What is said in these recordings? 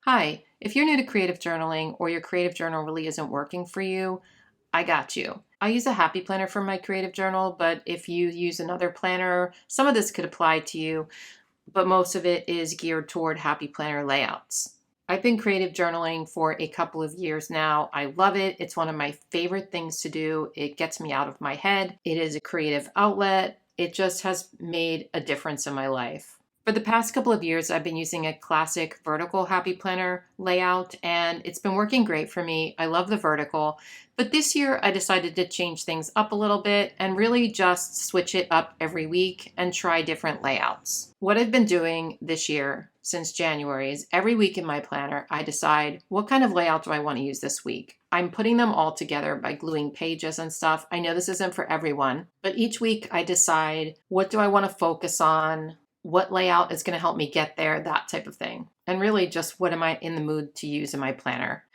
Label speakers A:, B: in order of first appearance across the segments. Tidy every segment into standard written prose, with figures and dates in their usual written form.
A: Hi, if you're new to creative journaling or your creative journal really isn't working for you, I got you. I use a happy planner for my creative journal, but if you use another planner, some of this could apply to you, but most of it is geared toward happy planner layouts. I've been creative journaling for a couple of years now. I love it. It's one of my favorite things to do. It gets me out of my head. It is a creative outlet. It just has made a difference in my life. For the past couple of years, I've been using a classic vertical happy planner layout, and it's been working great for me. I love the vertical, but this year I decided to change things up a little bit and really just switch it up every week and try different layouts. What I've been doing this year since January is every week in my planner, I decide what kind of layout do I want to use this week. I'm putting them all together by gluing pages and stuff. I know this isn't for everyone, but each week I decide what do I want to focus on, what layout is going to help me get there, that type of thing. And really just what am I in the mood to use in my planner.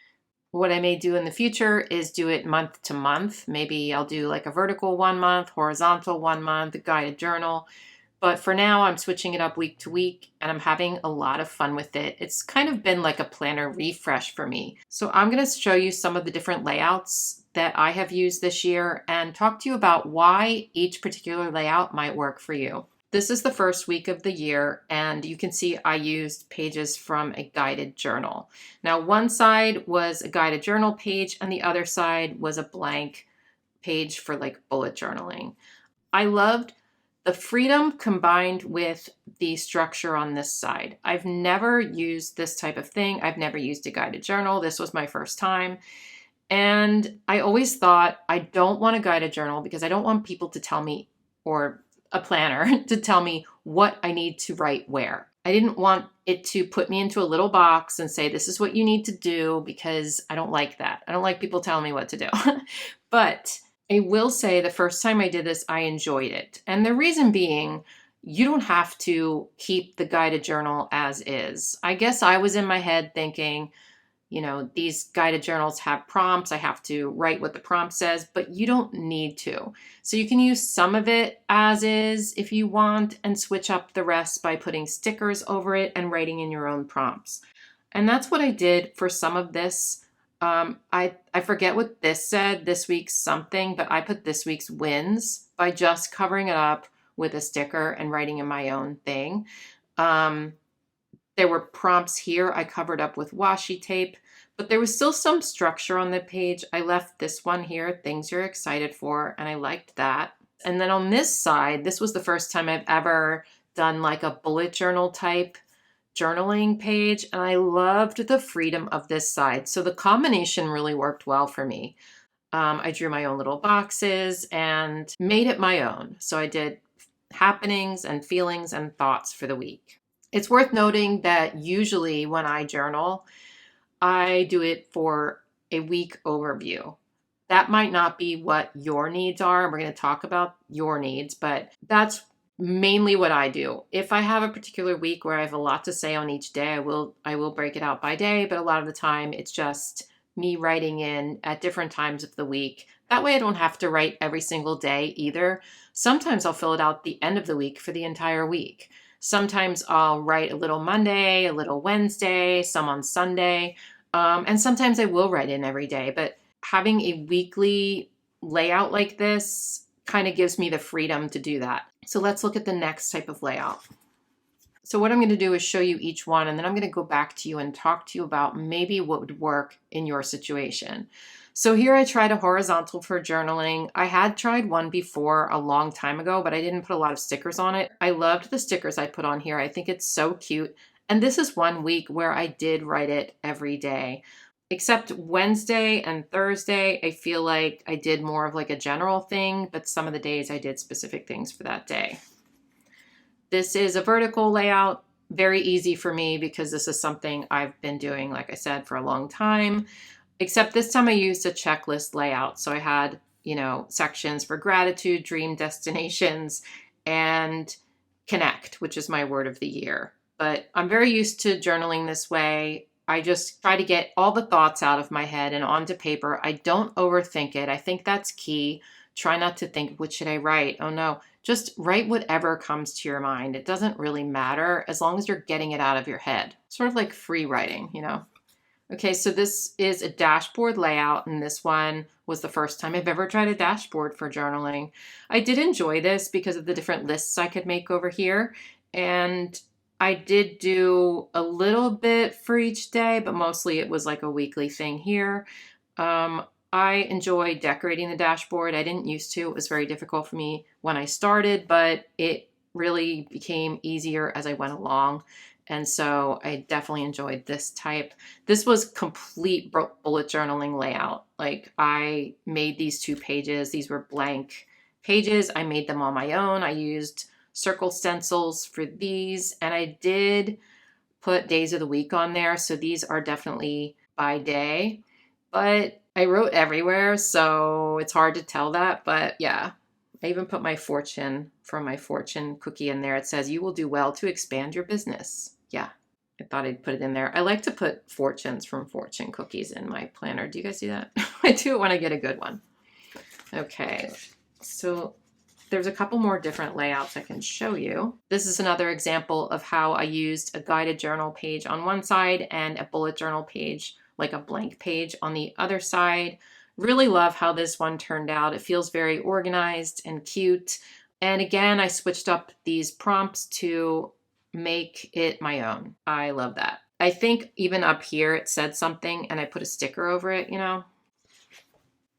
A: What I may do in the future is do it month to month. Maybe I'll do like a vertical 1 month, horizontal 1 month, a guided journal. But for now, I'm switching it up week to week and I'm having a lot of fun with it. It's kind of been like a planner refresh for me. So I'm going to show you some of the different layouts that I have used this year and talk to you about why each particular layout might work for you. This is the first week of the year, and you can see I used pages from a guided journal. Now, one side was a guided journal page, and the other side was a blank page for like bullet journaling. I loved the freedom combined with the structure on this side. I've never used this type of thing. I've never used a guided journal. This was my first time. And I always thought I don't want a guided journal because I don't want people to tell me, or a planner to tell me what I need to write where. I didn't want it to put me into a little box and say, this is what you need to do, because I don't like that. I don't like people telling me what to do. But I will say the first time I did this, I enjoyed it. And the reason being, you don't have to keep the guided journal as is. I guess I was in my head thinking, these guided journals have prompts. I have to write what the prompt says, but you don't need to. So you can use some of it as is if you want and switch up the rest by putting stickers over it and writing in your own prompts. And that's what I did for some of this. I forget what this said, this week's something, but I put this week's wins by just covering it up with a sticker and writing in my own thing. There were prompts here I covered up with washi tape, but there was still some structure on the page. I left this one here, things you're excited for, and I liked that. And then on this side, this was the first time I've ever done like a bullet journal type journaling page, and I loved the freedom of this side. So the combination really worked well for me. I drew my own little boxes and made it my own. So I did happenings and feelings and thoughts for the week. It's worth noting that usually when I journal, I do it for a week overview. That might not be what your needs are. We're going to talk about your needs, but that's mainly what I do. If I have a particular week where I have a lot to say on each day, I will break it out by day, but a lot of the time it's just me writing in at different times of the week. That way I don't have to write every single day either. Sometimes I'll fill it out at the end of the week for the entire week. Sometimes I'll write a little Monday, a little Wednesday, some on Sunday, and sometimes I will write in every day. But having a weekly layout like this kind of gives me the freedom to do that. So let's look at the next type of layout. So what I'm going to do is show you each one, and then I'm going to go back to you and talk to you about maybe what would work in your situation. So here I tried a horizontal for journaling. I had tried one before a long time ago, but I didn't put a lot of stickers on it. I loved the stickers I put on here. I think it's so cute. And this is one week where I did write it every day. Except Wednesday and Thursday, I feel like I did more of like a general thing, but some of the days I did specific things for that day. This is a vertical layout, very easy for me because this is something I've been doing, like I said, for a long time. Except this time I used a checklist layout. So I had, sections for gratitude, dream destinations, and connect, which is my word of the year. But I'm very used to journaling this way. I just try to get all the thoughts out of my head and onto paper. I don't overthink it. I think that's key. Try not to think, what should I write? Oh no, Just write whatever comes to your mind. It doesn't really matter as long as you're getting it out of your head. Sort of like free writing, you know? Okay, so this is a dashboard layout, and this one was the first time I've ever tried a dashboard for journaling. I did enjoy this because of the different lists I could make over here, and I did do a little bit for each day, but mostly it was like a weekly thing here. I enjoy decorating the dashboard. I didn't used to. It was very difficult for me when I started, but it really became easier as I went along. And so I definitely enjoyed this type. This was complete bullet journaling layout. Like I made these 2 pages. These were blank pages. I made them on my own. I used circle stencils for these, and I did put days of the week on there. So these are definitely by day, but I wrote everywhere, so it's hard to tell that. But yeah, I even put my fortune from my fortune cookie in there. It says, "You will do well to expand your business." Yeah, I thought I'd put it in there. I like to put fortunes from fortune cookies in my planner. Do you guys do that? I do it when I get a good one. Okay, so there's a couple more different layouts I can show you. This is another example of how I used a guided journal page on one side and a bullet journal page, like a blank page, on the other side. Really love how this one turned out. It feels very organized and cute. And again, I switched up these prompts to make it my own. I love that. I think even up here it said something and I put a sticker over it, you know.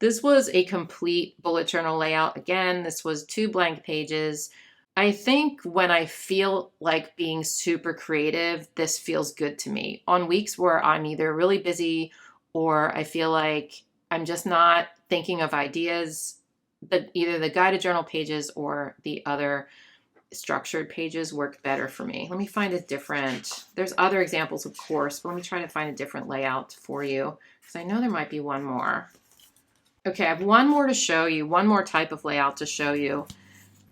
A: This was a complete bullet journal layout. Again, this was 2 blank pages. I think when I feel like being super creative, this feels good to me. On weeks where I'm either really busy or I feel like I'm just not thinking of ideas, but either the guided journal pages or the other structured pages work better for me. Let me find a different, there's other examples of course, but let me try to find a different layout for you because I know there might be one more. Okay, I have one more to show you, one more type of layout to show you.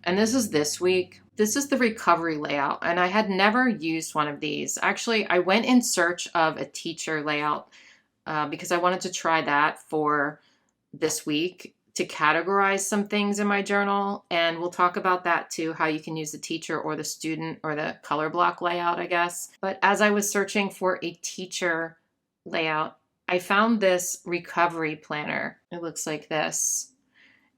A: And this is this week. This is the recovery layout, and I had never used one of these. Actually, I went in search of a teacher layout because I wanted to try that for this week to categorize some things in my journal. And we'll talk about that too, how you can use the teacher or the student or the color block layout, I guess. But as I was searching for a teacher layout, I found this recovery planner. It looks like this.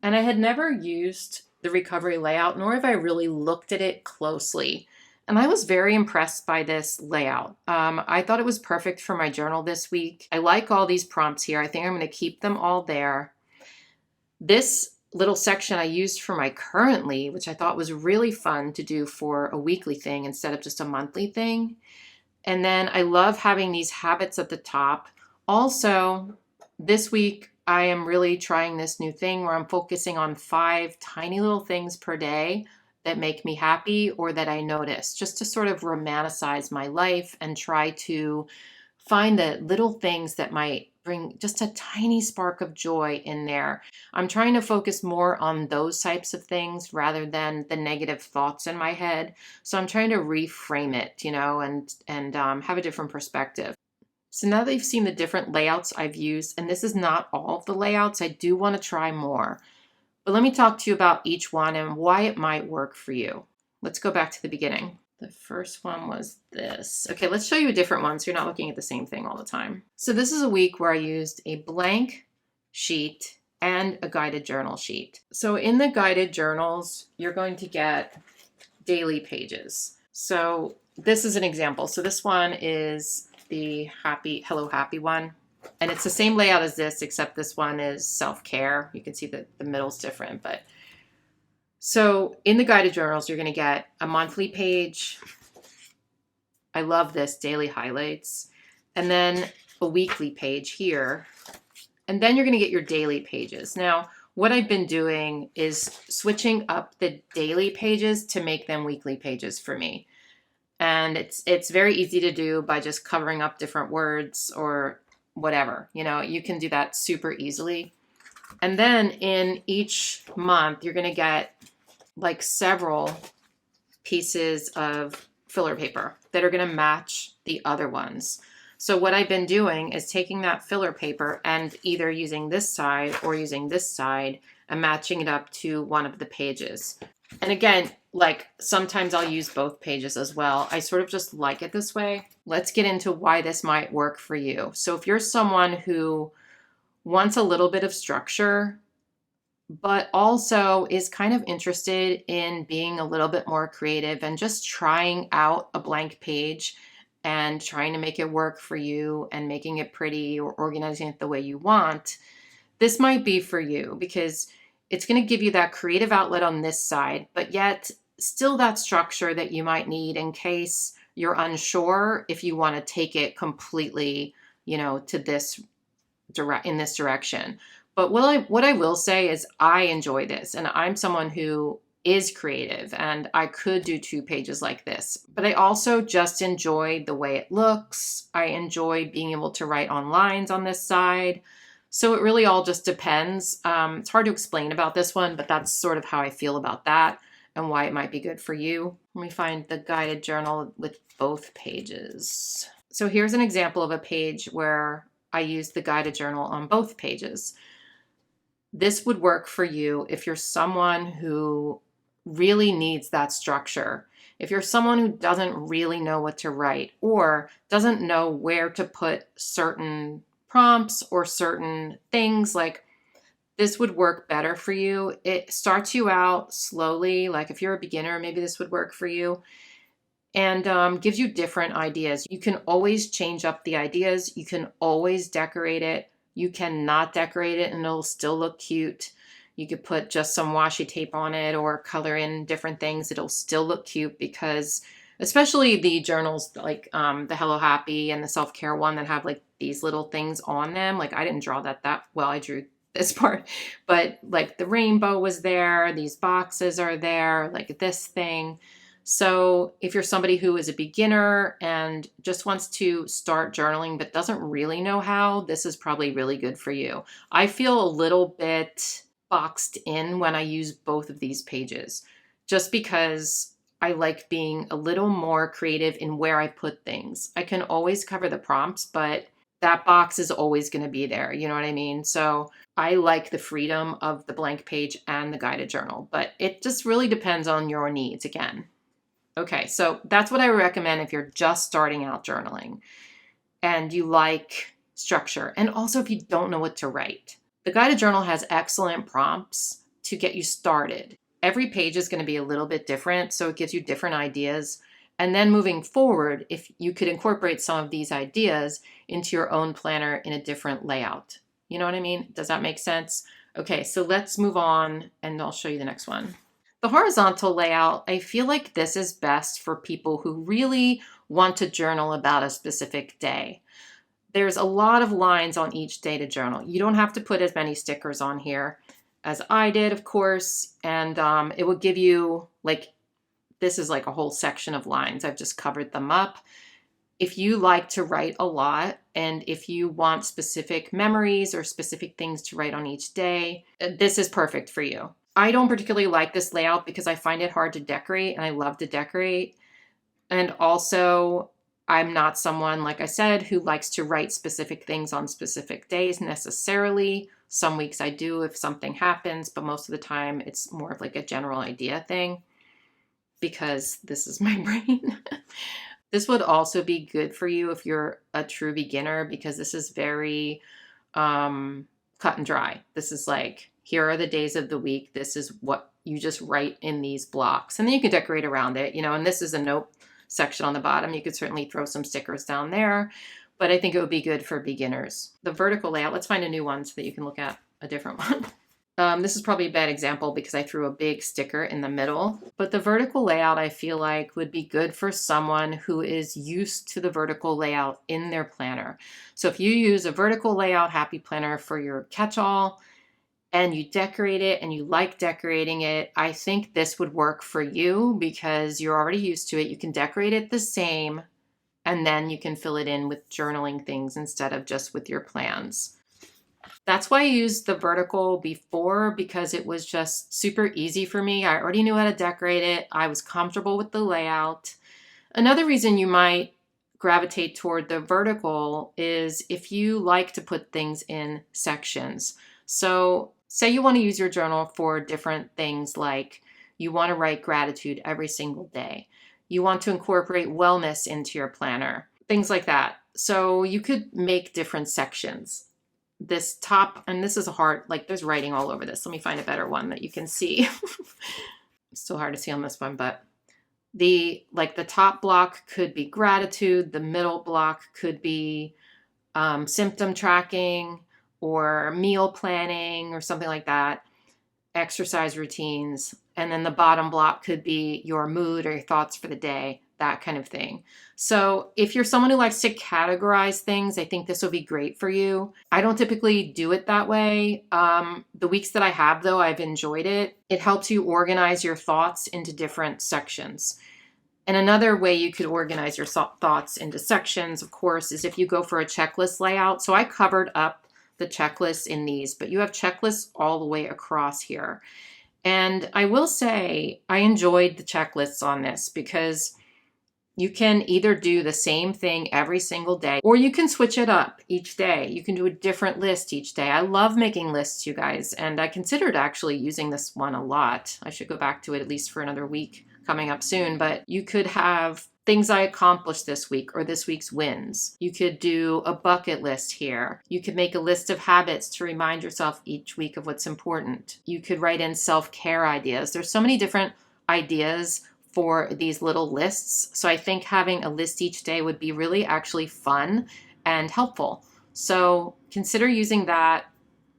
A: And I had never used the recovery layout, nor have I really looked at it closely. And I was very impressed by this layout. I thought it was perfect for my journal this week. I like all these prompts here. I think I'm going to keep them all there. This little section I used for my currently, which I thought was really fun to do for a weekly thing instead of just a monthly thing. And then I love having these habits at the top. Also, this week, I am really trying this new thing where I'm focusing on 5 tiny little things per day that make me happy or that I notice, just to sort of romanticize my life and try to find the little things that might bring just a tiny spark of joy in there. I'm trying to focus more on those types of things rather than the negative thoughts in my head. So I'm trying to reframe it, you know, and have a different perspective. So now that you've seen the different layouts I've used, and this is not all of the layouts, I do want to try more. But let me talk to you about each one and why it might work for you. Let's go back to the beginning. The first one was this. Okay, let's show you a different one so you're not looking at the same thing all the time. So this is a week where I used a blank sheet and a guided journal sheet. So in the guided journals, you're going to get daily pages. So this is an example. So this one is the Hello Happy one. And it's the same layout as this, except this one is self-care. You can see that the middle's different, but so in the guided journals, you're going to get a monthly page. I love this, daily highlights. And then a weekly page here. And then you're going to get your daily pages. Now, what I've been doing is switching up the daily pages to make them weekly pages for me. And it's very easy to do by just covering up different words or whatever. You know, you can do that super easily. And then in each month, you're going to get like several pieces of filler paper that are going to match the other ones. So what I've been doing is taking that filler paper and either using this side or using this side and matching it up to one of the pages. And again, like sometimes I'll use both pages as well. I sort of just like it this way. Let's get into why this might work for you. So if you're someone who wants a little bit of structure, but also is kind of interested in being a little bit more creative and just trying out a blank page and trying to make it work for you and making it pretty or organizing it the way you want, this might be for you because it's going to give you that creative outlet on this side, but yet still that structure that you might need in case you're unsure if you want to take it completely, to this in this direction. But what I will say is I enjoy this, and I'm someone who is creative and I could do 2 pages like this, but I also just enjoy the way it looks. I enjoy being able to write on lines on this side. So it really all just depends. It's hard to explain about this one, but that's sort of how I feel about that and why it might be good for you. Let me find the guided journal with both pages. So here's an example of a page where I use the guided journal on both pages. This would work for you if you're someone who really needs that structure. If you're someone who doesn't really know what to write or doesn't know where to put certain prompts or certain things, like this would work better for you. It starts you out slowly. Like if you're a beginner, maybe this would work for you, and gives you different ideas. You can always change up the ideas. You can always decorate it. You cannot decorate it and it'll still look cute. You could put just some washi tape on it or color in different things. It'll still look cute because especially the journals like the Hello Happy and the self-care one that have like these little things on them. Like I didn't draw that well, I drew this part, but like the rainbow was there. These boxes are there, like this thing. So if you're somebody who is a beginner and just wants to start journaling but doesn't really know how, this is probably really good for you. I feel a little bit boxed in when I use both of these pages, just because I like being a little more creative in where I put things. I can always cover the prompts, but that box is always going to be there. You know what I mean? So I like the freedom of the blank page and the guided journal, but it just really depends on your needs again. Okay, so that's what I recommend if you're just starting out journaling and you like structure, and also if you don't know what to write. The guided journal has excellent prompts to get you started. Every page is going to be a little bit different, so it gives you different ideas. And then moving forward, if you could incorporate some of these ideas into your own planner in a different layout. You know what I mean? Does that make sense? Okay, so let's move on and I'll show you the next one. The horizontal layout, I feel like this is best for people who really want to journal about a specific day. There's a lot of lines on each day to journal. You don't have to put as many stickers on here as I did, of course, and it will give you, like, this is like a whole section of lines. I've just covered them up. If you like to write a lot and if you want specific memories or specific things to write on each day, this is perfect for you. I don't particularly like this layout because I find it hard to decorate, and I love to decorate. And also, I'm not someone, like I said, who likes to write specific things on specific days necessarily. Some weeks I do if something happens, but most of the time it's more of like a general idea thing because this is my brain. This would also be good for you if you're a true beginner because this is very cut and dry. This is like, here are the days of the week. This is what you just write in these blocks. And then you can decorate around it, and this is a note section on the bottom. You could certainly throw some stickers down there, but I think it would be good for beginners. The vertical layout, let's find a new one so that you can look at a different one. This is probably a bad example because I threw a big sticker in the middle, but the vertical layout I feel like would be good for someone who is used to the vertical layout in their planner. So if you use a vertical layout happy planner for your catch-all and you decorate it and you like decorating it, I think this would work for you because you're already used to it. You can decorate it the same and then you can fill it in with journaling things instead of just with your plans. That's why I used the vertical before, because it was just super easy for me. I already knew how to decorate it. I was comfortable with the layout. Another reason you might gravitate toward the vertical is if you like to put things in sections. So say you want to use your journal for different things, like you want to write gratitude every single day. You want to incorporate wellness into your planner, things like that. So you could make different sections. This top, and this is a hard, like there's writing all over this. Let me find a better one that you can see. It's still hard to see on this one, but the top block could be gratitude. The middle block could be symptom tracking or meal planning or something like that, exercise routines. And then the bottom block could be your mood or your thoughts for the day, that kind of thing. So if you're someone who likes to categorize things, I think this will be great for you. I don't typically do it that way. The weeks that I have, though, I've enjoyed it. It helps you organize your thoughts into different sections. And another way you could organize your thoughts into sections, of course, is if you go for a checklist layout. So I covered up the checklists in these, but you have checklists all the way across here. And I will say I enjoyed the checklists on this because you can either do the same thing every single day, or you can switch it up each day. You can do a different list each day. I love making lists, you guys, and I considered actually using this one a lot. I should go back to it at least for another week coming up soon, but you could have things I accomplished this week or this week's wins. You could do a bucket list here. You could make a list of habits to remind yourself each week of what's important. You could write in self-care ideas. There's so many different ideas for these little lists. So I think having a list each day would be really actually fun and helpful. So consider using that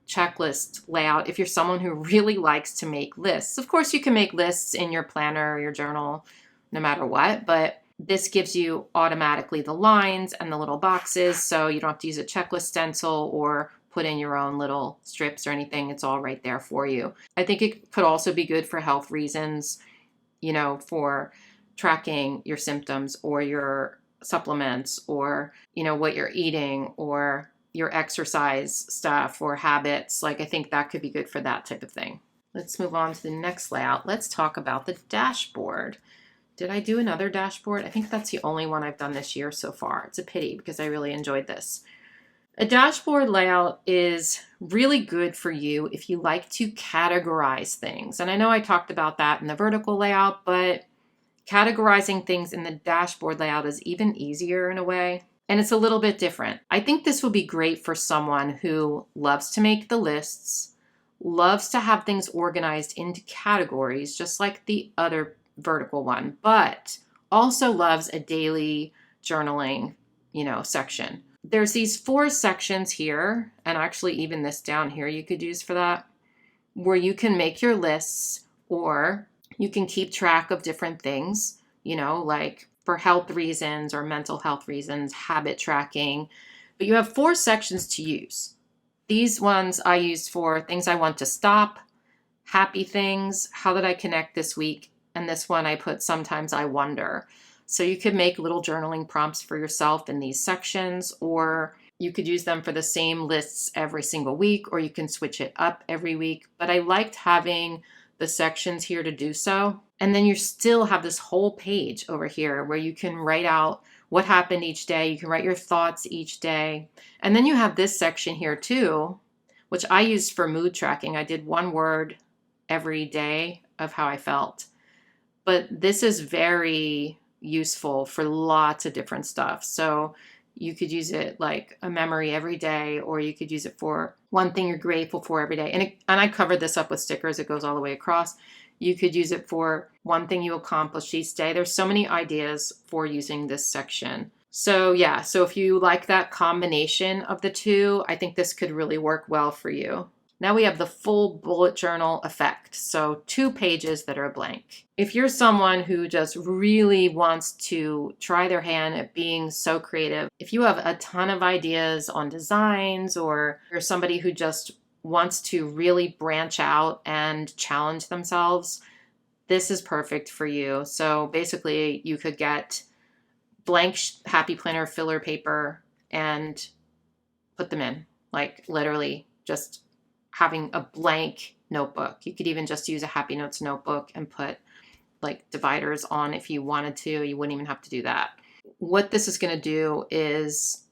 A: checklist layout if you're someone who really likes to make lists. Of course, you can make lists in your planner or your journal no matter what, but this gives you automatically the lines and the little boxes, so you don't have to use a checklist stencil or put in your own little strips or anything. It's all right there for you. I think it could also be good for health reasons, you know, for tracking your symptoms or your supplements or, you know, what you're eating or your exercise stuff or habits. Like, I think that could be good for that type of thing. Let's move on to the next layout. Let's talk about the dashboard. Did I do another dashboard? I think that's the only one I've done this year so far. It's a pity because I really enjoyed this. A dashboard layout is really good for you if you like to categorize things. And I know I talked about that in the vertical layout, but categorizing things in the dashboard layout is even easier in a way. And it's a little bit different. I think this will be great for someone who loves to make the lists, loves to have things organized into categories, just like the other vertical one, but also loves a daily journaling, section. There's these 4 sections here, and actually even this down here you could use for that, where you can make your lists or you can keep track of different things, like for health reasons or mental health reasons, habit tracking. But you have 4 sections to use. These ones I use for things I want to stop, happy things, how did I connect this week, and this one I put sometimes I wonder. So you could make little journaling prompts for yourself in these sections, or you could use them for the same lists every single week, or you can switch it up every week. But I liked having the sections here to do so. And then you still have this whole page over here where you can write out what happened each day. You can write your thoughts each day. And then you have this section here too, which I used for mood tracking. I did 1 word every day of how I felt. But this is very useful for lots of different stuff. So you could use it like a memory every day, or you could use it for one thing you're grateful for every day. And I covered this up with stickers. It goes all the way across. You could use it for one thing you accomplished each day. There's so many ideas for using this section. So yeah, so if you like that combination of the two, I think this could really work well for you. Now we have the full bullet journal effect. So 2 pages that are blank. If you're someone who just really wants to try their hand at being so creative, if you have a ton of ideas on designs, or you're somebody who just wants to really branch out and challenge themselves, this is perfect for you. So basically you could get blank Happy Planner filler paper and put them in, like literally just having a blank notebook. You could even just use a Happy Notes notebook and put like dividers on if you wanted to. You wouldn't even have to do that. what this is going to do is,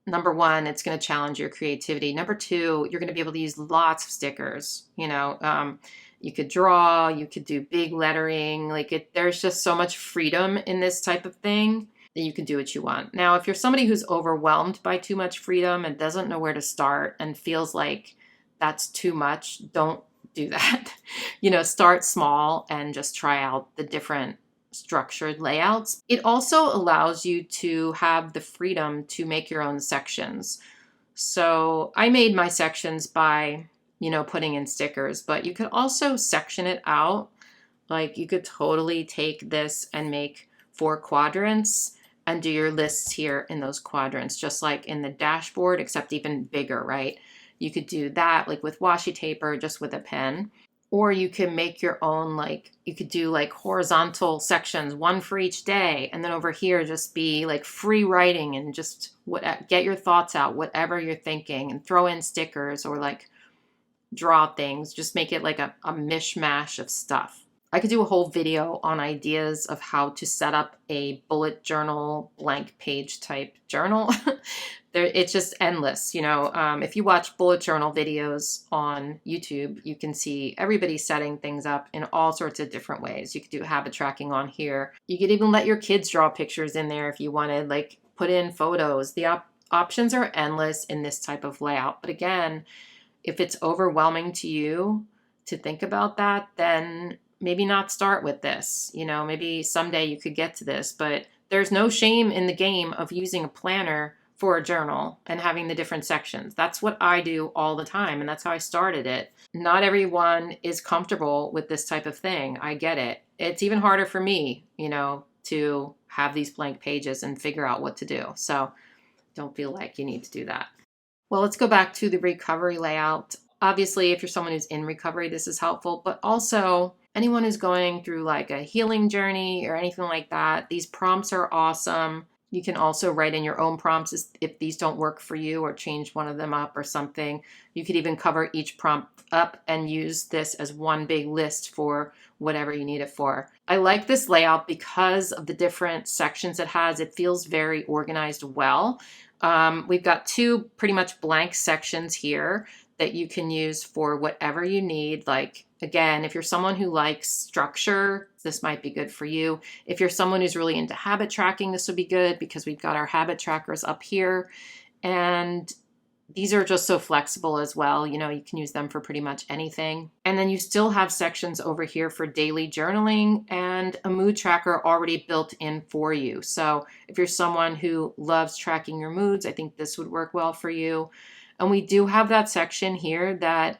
A: number one, it's going to challenge your creativity. Number two, you're going to be able to use lots of stickers. You could draw, you could do big lettering. There's just so much freedom in this type of thing that you can do what you want. Now, if you're somebody who's overwhelmed by too much freedom and doesn't know where to start and feels like that's too much, don't do that. Start small and just try out the different structured layouts. It also allows you to have the freedom to make your own sections. So I made my sections by, putting in stickers, but you could also section it out. Like, you could totally take this and make 4 quadrants and do your lists here in those quadrants, just like in the dashboard, except even bigger, right? You could do that like with washi tape or just with a pen. Or you can make your own, you could do horizontal sections, one for each day. And then over here, just be free writing and just get your thoughts out, whatever you're thinking, and throw in stickers or draw things. Just make it a mishmash of stuff. I could do a whole video on ideas of how to set up a bullet journal, blank page type journal. It's just endless. If you watch bullet journal videos on YouTube, you can see everybody setting things up in all sorts of different ways. You could do habit tracking on here. You could even let your kids draw pictures in there if you wanted, put in photos. The options are endless in this type of layout. But again, if it's overwhelming to you to think about that, then maybe not start with this. Maybe someday you could get to this, but there's no shame in the game of using a planner for a journal and having the different sections. That's what I do all the time, and that's how I started it. Not everyone is comfortable with this type of thing. I get it. It's even harder for me, to have these blank pages and figure out what to do. So don't feel like you need to do that. Well, let's go back to the recovery layout. Obviously, if you're someone who's in recovery, this is helpful, but also anyone who's going through a healing journey or anything like that, these prompts are awesome. You can also write in your own prompts if these don't work for you, or change one of them up or something. You could even cover each prompt up and use this as one big list for whatever you need it for. I like this layout because of the different sections it has. It feels very organized well. We've got 2 pretty much blank sections here that you can use for whatever you need. Again, if you're someone who likes structure, this might be good for you. If you're someone who's really into habit tracking, this would be good because we've got our habit trackers up here. And these are just so flexible as well. You can use them for pretty much anything. And then you still have sections over here for daily journaling and a mood tracker already built in for you. So if you're someone who loves tracking your moods, I think this would work well for you. And we do have that section here that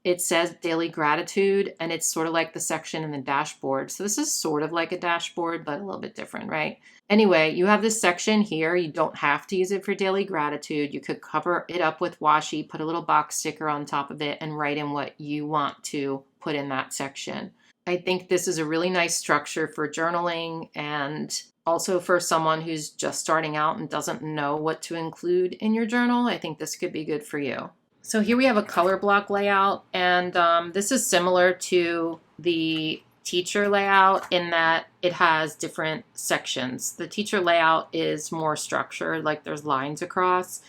A: it says daily gratitude, and it's sort of like the section in the dashboard. So this is sort of like a dashboard, but a little bit different, right? Anyway, you have this section here. You don't have to use it for daily gratitude. You could cover it up with washi, put a little box sticker on top of it, and write in what you want to put in that section. I think this is a really nice structure for journaling, and also for someone who's just starting out and doesn't know what to include in your journal. I think this could be good for you. So here we have a color block layout, and this is similar to the teacher layout in that it has different sections. The teacher layout is more structured, there's lines across,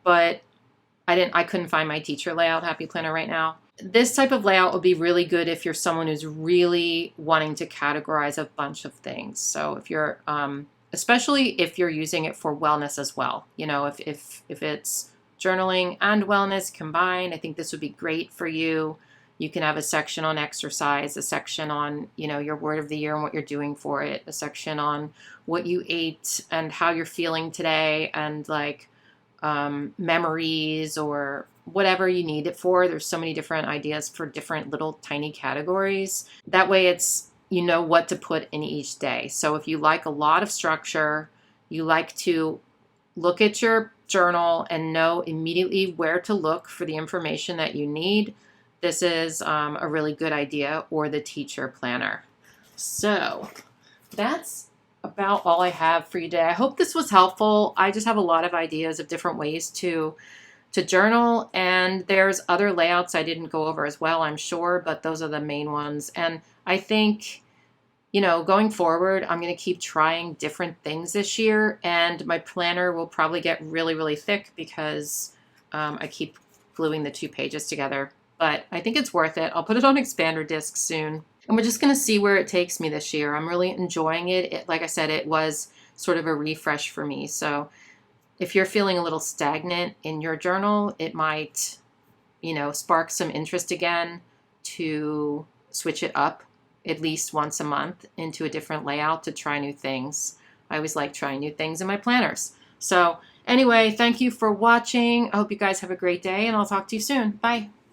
A: but I couldn't find my teacher layout Happy Planner right now. This type of layout would be really good if you're someone who's really wanting to categorize a bunch of things. So if you're, especially if you're using it for wellness as well, if it's journaling and wellness combined, I think this would be great for you. You can have a section on exercise, a section on, your word of the year and what you're doing for it, a section on what you ate and how you're feeling today, and memories or whatever you need it for. There's so many different ideas for different little tiny categories. That way it's, what to put in each day. So if you like a lot of structure, you like to look at your journal and know immediately where to look for the information that you need, this is a really good idea, or the teacher planner. So that's about all I have for you today. I hope this was helpful. I just have a lot of ideas of different ways to journal, and there's other layouts I didn't go over as well, I'm sure, but those are the main ones. And I think, you know, going forward, I'm going to keep trying different things this year, and my planner will probably get really, really thick because I keep gluing the 2 pages together. But I think it's worth it. I'll put it on expander disc soon. And we're just going to see where it takes me this year. I'm really enjoying it. Like I said, it was sort of a refresh for me. So if you're feeling a little stagnant in your journal, it might, you know, spark some interest again to switch it up at least once a month into a different layout to try new things. I always like trying new things in my planners. So anyway, thank you for watching. I hope you guys have a great day, and I'll talk to you soon. Bye.